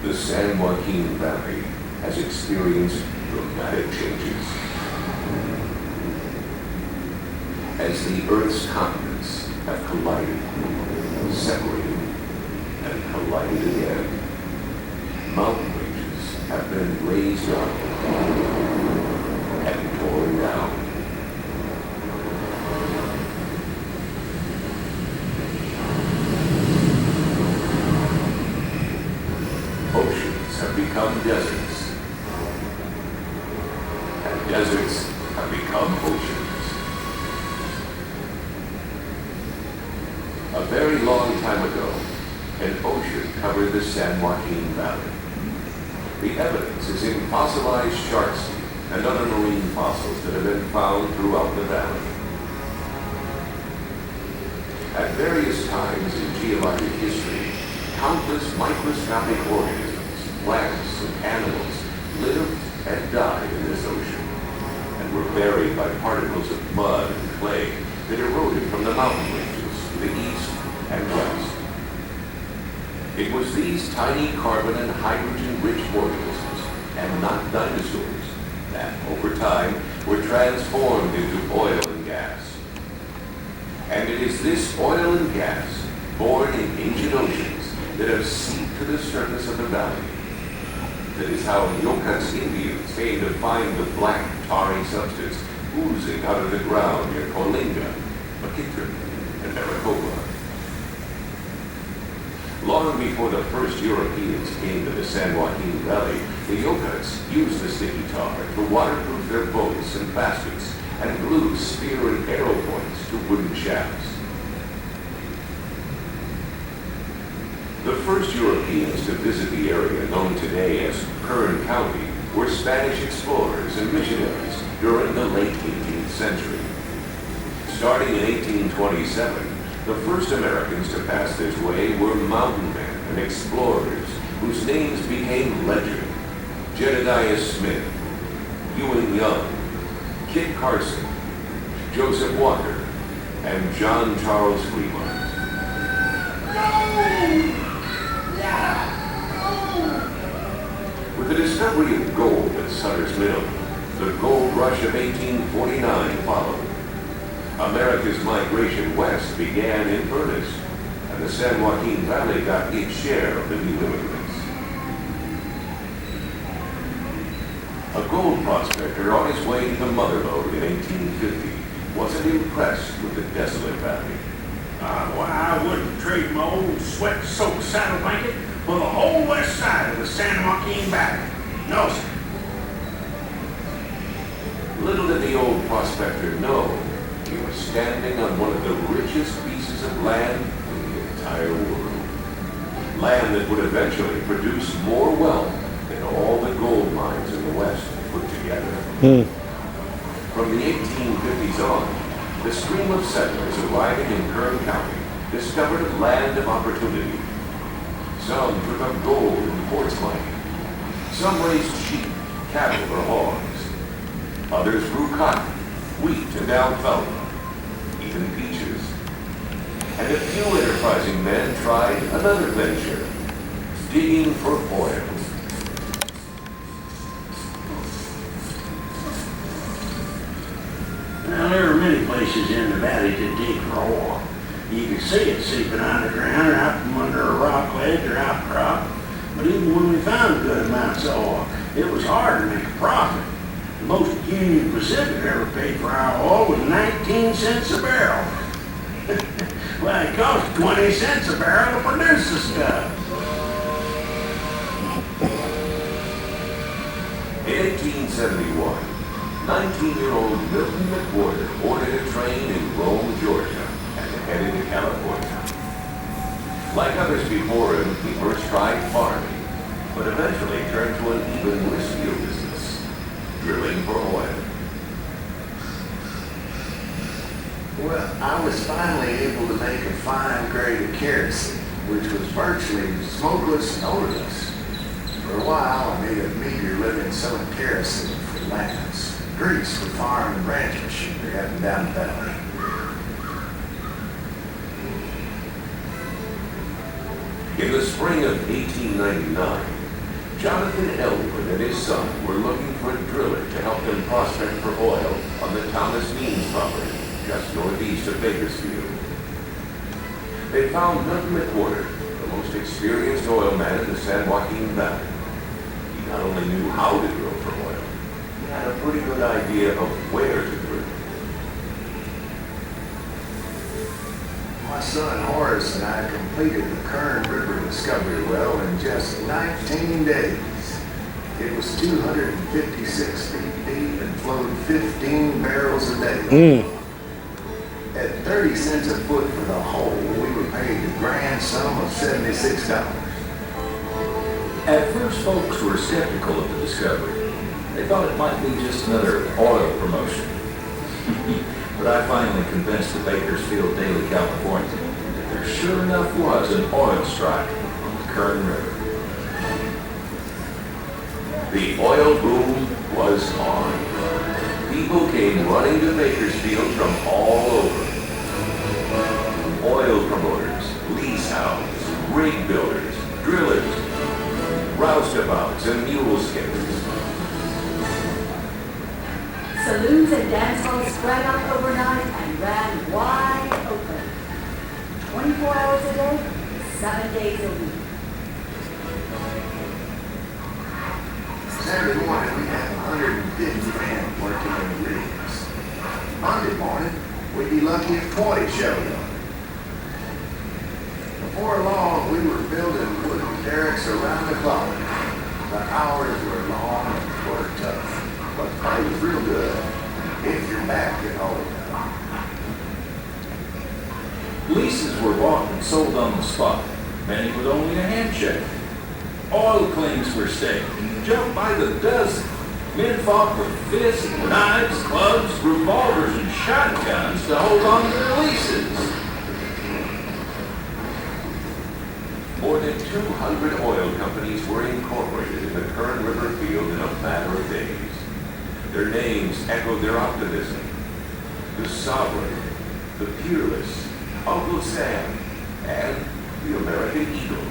The San Joaquin Valley has experienced dramatic changes. As the Earth's continents have collided, separated, and collided again, mountain ranges have been raised up and torn down. Oceans have become deserts, and deserts have become oceans. A very long time ago, an ocean covered the San Joaquin Valley. The evidence is in fossilized shark teeth and other marine fossils that have been found throughout the valley. At various times in geologic history, countless microscopic organisms, plants, and animals lived and died in this ocean, and were buried by particles of mud and clay that eroded from the mountain ranges to the east and west. It was these tiny carbon and hydrogen-rich organisms, and not dinosaurs, that over time were transformed into oil and gas. And it is this oil and gas, born in ancient oceans, that have seeped to the surface of the valley. That is how Yokuts Indians came to find the black, tarry substance oozing out of the ground near Coalinga, McKittrick, and Maricopa. Long before the first Europeans came to the San Joaquin Valley, the Yokuts used the sticky tar to waterproof their boats and baskets and glue spear and arrow points to wooden shafts. The first Europeans to visit the area known today as Kern County were Spanish explorers and missionaries during the late 18th century. Starting in 1827, the first Americans to pass this way were mountain men and explorers whose names became legend. Jedediah Smith, Ewing Young, Kit Carson, Joseph Walker, and John Charles Fremont. With the discovery of gold at Sutter's Mill, the gold rush of 1849 followed. America's migration west began in earnest, and the San Joaquin Valley got its share of the new immigrants. A gold prospector on his way to the Mother Lode in 1850 wasn't impressed with the desolate valley. I wouldn't trade my old sweat-soaked saddle blanket for the whole west side of the San Joaquin Valley. No, sir. Little did the old prospector know he was standing on one of the richest pieces of land in the entire world. Land that would eventually produce more wealth than all the gold mines in the West put together. From the 1850s on, the stream of settlers arriving in Kern County discovered a land of opportunity. Some took up gold in quartz mining. Some raised sheep, cattle, or hogs. Others grew cotton, wheat, and alfalfa, even peaches. And a few enterprising men tried another venture, digging for oil. Now, there are many places in the valley to dig for oil. You can see it seeping underground or out from under a rock ledge or outcrop. But even when we found good amounts of oil, it was hard to make a profit. The most Union Pacific ever paid for our oil was 19 cents a barrel. Well, it cost 20 cents a barrel to produce the stuff. In 1871, 19-year-old Milton McWhorter boarded a train in Rome, Georgia, and headed to California. Like others before him, he first tried farming, but eventually turned to an even riskier business, drilling for oil. Well, I was finally able to make a fine grade of kerosene, which was virtually smokeless and odorless. For a while, I made a meager living selling kerosene for lamps, grease for farm and ranch machinery up and down the valley. In the spring of 1899, Jonathan Elwood and his son were looking for a driller to help them prospect for oil on the Thomas Means property, just northeast of Bakersfield. They found Milton McWhorter, the most experienced oil man in the San Joaquin Valley. He not only knew how to drill for oil, he had a pretty good idea of where to drill. My son Horace and I completed the Kern River discovery well in just 19 days. It was 256 feet deep and flowed 15 barrels a day. At 30 cents a foot for the hole, we were paid a grand sum of $76. At first, folks were skeptical of the discovery. They thought it might be just another oil promotion. But I finally convinced the Bakersfield Daily Californian that there sure enough was an oil strike on the Kern River. The oil boom was on. People came running to Bakersfield from all over. Oil promoters, lease hounds, rig builders, drillers, roustabouts, and mule skippers. Saloons and dance halls sprang up overnight and ran wide open. 24 hours a day, 7 days a week. Saturday morning, we had 150 men working in the rigs. Monday morning, we'd be lucky if 20 showed up. Before long, we were building wooden derricks around the clock. The hours were long and work tough, but the pay was real good if your back could hold it. Leases were bought and sold on the spot, many with only a handshake. Oil claims were staked and jumped by the dozen. Men fought with fists, knives, clubs, revolvers, and shotguns to hold on to their leases. More than 200 oil companies were incorporated in the Kern River field in a matter of days. Their names echoed their optimism. The Sovereign, the Peerless, Uncle Sam, and the American Eagle.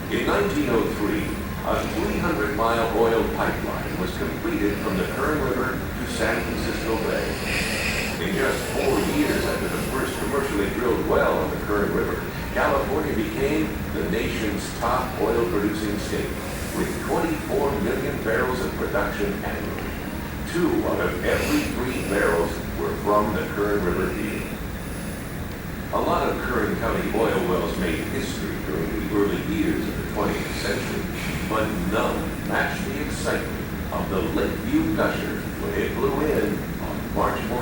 In 1903, a 300-mile oil pipeline was completed from the Kern River to San Francisco Bay. In just 4 years after the first commercially drilled well on the Kern River, California became the nation's top oil-producing state, with 24 million barrels of production annually. 2 out of every 3 barrels were from the Kern River field. A lot of Kern County oil wells made history during the early years of the 20th century, but none matched the excitement of the Lakeview Gusher when it blew in on March 14,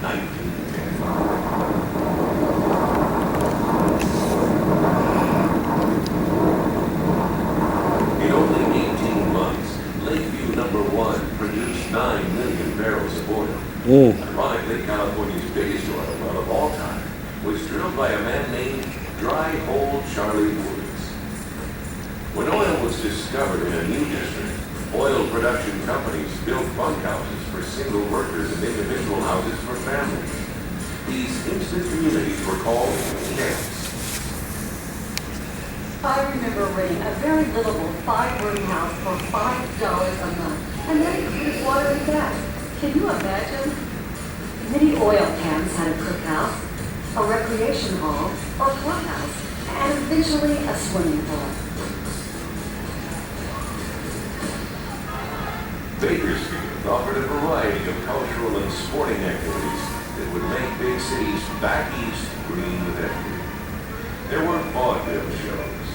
1910. In only 18 months, Lakeview number 1 produced 9 million barrels of oil. Ironically, California's biggest oil well of all time was drilled by a man named Dry Hole Charlie Woods. When oil was discovered in a new district, oil production companies built bunkhouses for single workers and individual houses for families. These instant communities were called camps. I remember renting a very livable 5-room house for $5 a month, and that included water and gas. Can you imagine? Many oil camps had a cookhouse, a recreation hall, or clubhouse, and eventually a swimming pool. Bakersfield offered a variety of cultural and sporting activities that would make big cities back east green with equity. There were vaudeville shows,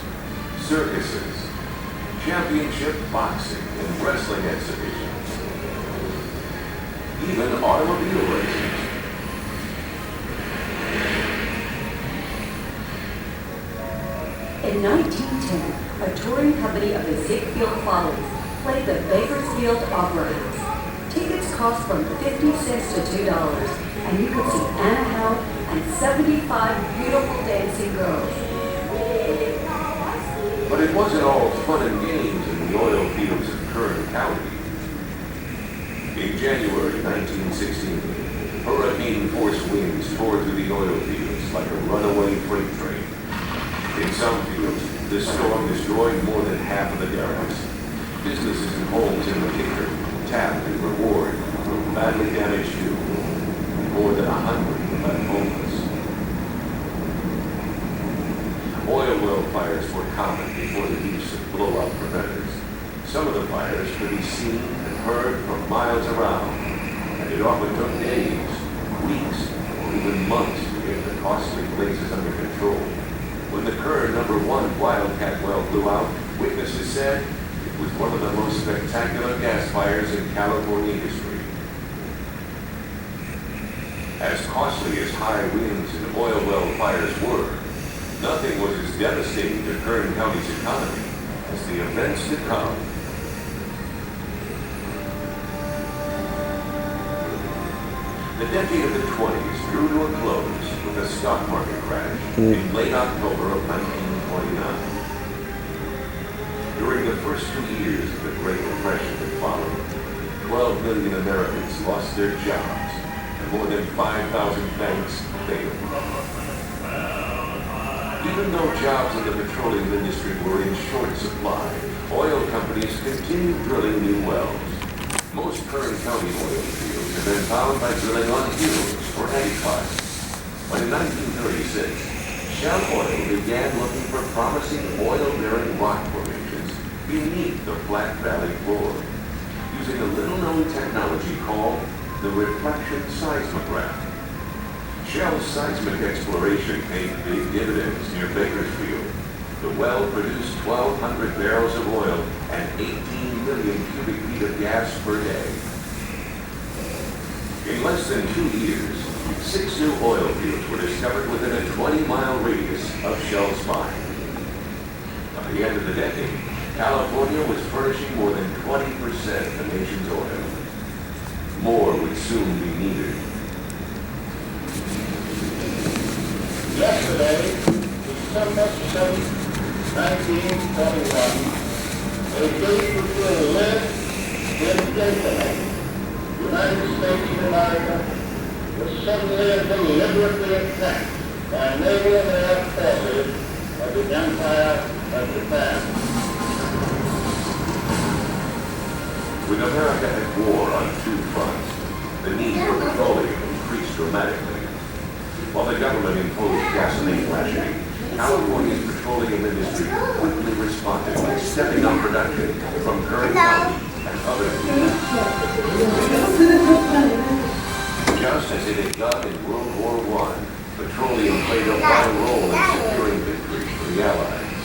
circuses, championship boxing and wrestling exhibitions, even automobile races. In 1910, a touring company of the Ziegfeld Follies played the Bakersfield Opera House. Tickets cost from 50 cents to $2, and you could see Anna Howe and 75 beautiful dancing girls. But it wasn't all fun and games in the oil fields of Kern County. In January 1916, hurricane-force winds tore through the oil fields like a runaway freight train. In some fields, The storm destroyed more than half of the yards. Businesses and homes in particular, tapped and reward, were badly damaged too. More than 100 were left homeless. Oil well fires were common before the use of blow-up preventers. Some of the fires could be seen and heard from miles around, and it often took days, weeks, or even months to get the costly blazes under control. When the Kern No. 1 Wildcat well blew out, witnesses said it was one of the most spectacular gas fires in California history. As costly as high winds and oil well fires were, nothing was as devastating to Kern County's economy as the events to come. The decade of the 20s drew to a close with a stock market crash in late October of 1929. During the first 2 years of the Great Depression that followed, 12 million Americans lost their jobs and more than 5,000 banks failed. Even though jobs in the petroleum industry were in short supply, oil companies continued drilling new wells. Most Kern County oil fields have been found by drilling on hills or eddy piles. But in 1936, Shell Oil began looking for promising oil-bearing rock formations beneath the flat valley floor, using a little-known technology called the reflection seismograph. Shell's seismic exploration paid big dividends near Bakersfield. The well produced 1,200 barrels of oil and 18 million cubic feet of gas per day. In less than 2 years, 6 new oil fields were discovered within a 20-mile radius of Shell's mine. By the end of the decade, California was furnishing more than 20% of the nation's oil. More would soon be needed. Yesterday, December 7th, 1921, a date which will live indefinitely. The United States of America was suddenly and deliberately attacked by naval and air forces of the Empire of Japan. With America at war on 2 fronts, the need for petroleum increased dramatically. While the government imposed gasoline rationing, California's petroleum industry quickly responded by stepping up production from Kern County and other fields. Just as it had done in World War I, petroleum played a vital role in securing victory for the Allies.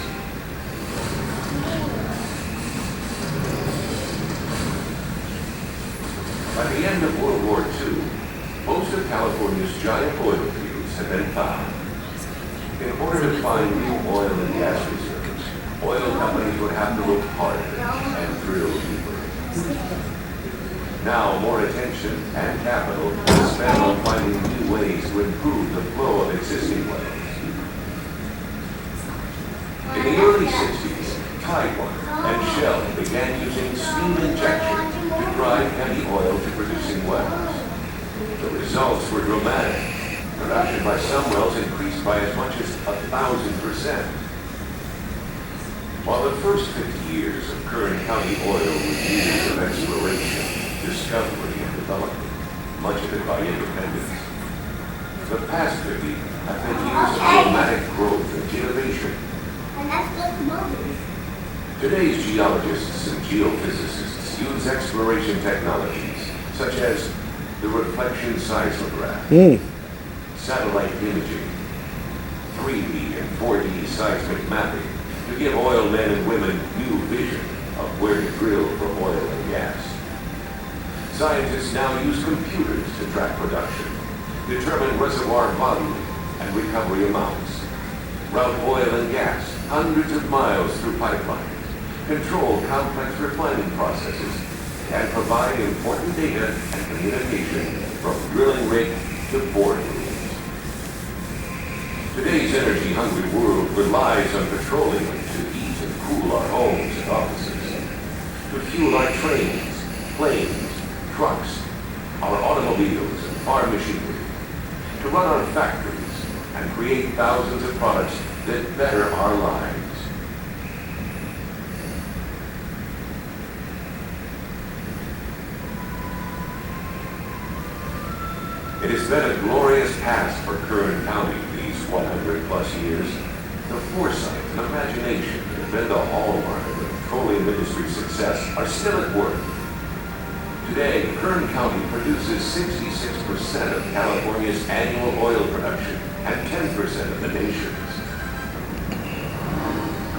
By the end of World War II, most of California's giant oil fields had been found. In order to find new oil and gas reserves, oil companies would have to look harder and drill deeper. Now, more attention and capital is spent on finding new ways to improve the flow of existing wells. In the early 60s, Taiwan and Shell began using steam injection to drive heavy oil to producing wells. The results were dramatic. Production by some wells increased by as much as 1,000%. While the first 50 years of Kern County oil was years of exploration, discovery, and development, much of it by independence, the past 50 have been years of dramatic growth and innovation. And that's just movies. Today's geologists and geophysicists use exploration technologies such as the reflection seismograph, satellite imaging, 3D and 4D seismic mapping to give oil men and women new vision of where to drill for oil and gas. Scientists now use computers to track production, determine reservoir volume and recovery amounts, route oil and gas hundreds of miles through pipelines, control complex refining processes, and provide important data and communication from drilling rig to boardroom. Today's energy-hungry world relies on petroleum to heat and cool our homes and offices, to fuel our trains, planes, trucks, our automobiles and farm machinery, to run our factories and create thousands of products that better our lives. It has been a glorious past for Kern County these 100 plus years. The foresight and imagination that have been the hallmark of the petroleum industry's success are still at work. Today, Kern County produces 66% of California's annual oil production and 10% of the nation's.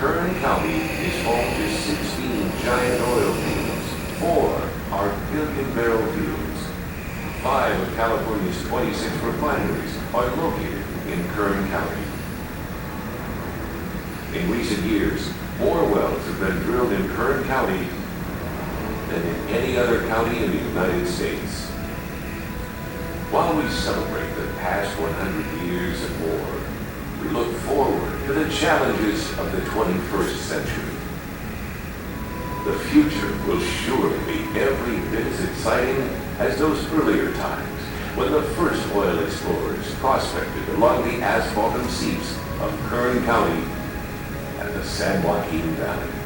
Kern County is home to 16 giant oil fields. 4 are billion-barrel fields. 5 of California's 26 refineries are located in Kern County. In recent years, more wells have been drilled in Kern County than in any other county in the United States. While we celebrate the past 100 years and more, we look forward to the challenges of the 21st century. The future will surely be every bit as exciting as those earlier times when the first oil explorers prospected along the asphaltum seeps of Kern County and the San Joaquin Valley.